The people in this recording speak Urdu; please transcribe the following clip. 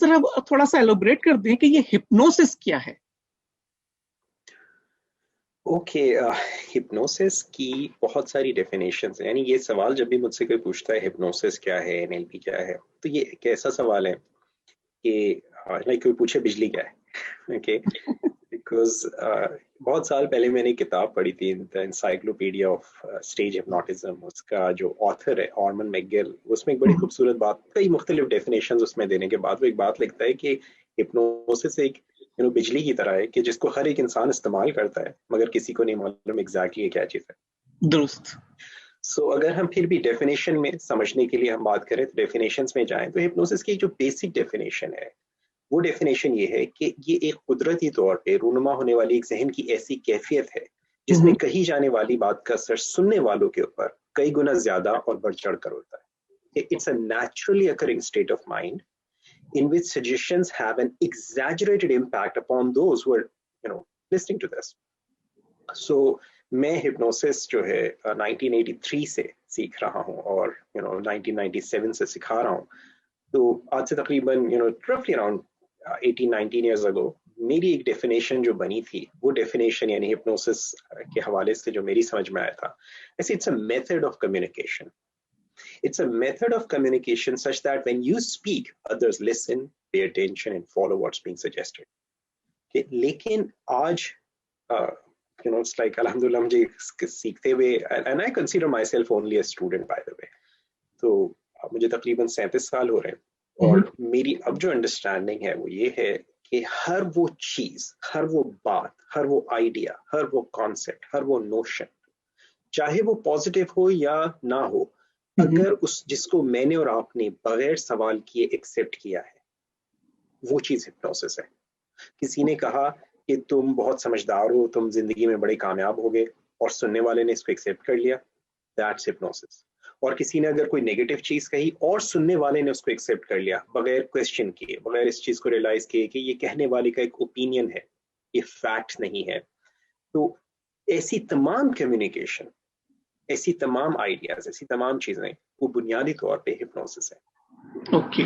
ذرا تھوڑا سا ایلوبریٹ کر دیں کہ یہ ہپنوسس کیا ہے؟ اوکے، ہپنوسس کی بہت ساری ڈیفینیشنز ہیں. یعنی یہ سوال جب بھی مجھ سے کوئی پوچھتا ہے ہپنوسس کیا ہے، NLP کیا ہے، تو یہ ایک ایسا سوال ہے کہ کوئی پوچھے بجلی کیا ہے. اوکے، بیکاز بہت سال پہلے میں نے کتاب پڑھی تھی دا انسائکلوپیڈیا آف اسٹیج ہپنوٹزم. اس کا جو آتھر ہے آرمن میکگل، اس میں ایک بڑی خوبصورت بات، کئی مختلف ڈیفینیشنز اس میں دینے کے بعد وہ ایک بات لکھتا ہے کہ ہپنوسس ایک بجلی کی طرح ہے کہ جس کو ہر ایک انسان استعمال کرتا ہے مگر کسی کو نہیں معلوم ایگزیکٹلی کیا چیز ہے. درست. سو اگر ہم پھر بھی ڈیفینیشن میں سمجھنے کے لیے ہم بات کریں تو ڈیفینیشنز میں جائیں تو ہپنوسس کی جو بیسک ڈیفینیشن ہے وہ ڈیفینیشن یہ ہے کہ یہ ایک قدرتی طور پہ رونما ہونے والی ایک ذہن کی ایسی کیفیت ہے جس میں کہی جانے والی بات کا اثر سننے والوں کے اوپر کئی گنا زیادہ اور بڑھ چڑھ کر ہوتا ہے. It's a naturally occurring state of mind in which suggestions have an exaggerated impact upon those who are listening to this. So میں ہپنوسس جو ہے 1983 سے سیکھ رہا ہوں اور 1997 سے سکھا رہا ہوں. تو آج سے تقریباً roughly around 18-19 years ago میری ایک ڈیفینیشن جو بنی تھی وہ ڈیفینیشن یعنی ہپنوسس کے حوالے سے جو میری سمجھ میں آیا تھا، ایسے it's a method of communication. It's a method of communication such that when you speak, others listen, pay attention and follow what's being suggested. Okay. لیکن آج it's like الحمدللہ مجھے سیکھتے ہوئے and I consider myself only a student by the way. تو مجھے تقریباً 37 سال ہو رہے ہیں اور میری اب جو انڈرسٹینڈنگ ہے وہ یہ ہے کہ ہر وہ چیز، ہر وہ بات، ہر وہ آئیڈیا، ہر وہ کانسیپٹ، ہر وہ نوشن، چاہے وہ پازیٹیو ہو یا نہ ہو، اگر جس کو میں نے اور آپ نے بغیر سوال کیے ایکسیپٹ کیا ہے وہ چیز ہپنوسس ہے. کسی نے کہا کہ تم بہت سمجھدار ہو، تم زندگی میں بڑے کامیاب ہو گئے اور سننے والے نے اس کو ایکسیپٹ کر لیا، دیٹس ہپنوسس. اور کسی نے اگر کوئی نیگیٹو چیز کہی اور سننے والے نے اس کو ایکسیپٹ کر لیا بغیر کویسچن کیے، بغیر اس چیز کو ریئلائز کیے کہ یہ کہنے والے کا ایک اوپینین ہے، یہ فیکٹ نہیں ہے. تو ایسی تمام کمیونیکیشن، ایسی تمام آئیڈیاز، ایسی تمام چیزیں وہ بنیادی طور پہ ہپنوسس ہے. اوکے،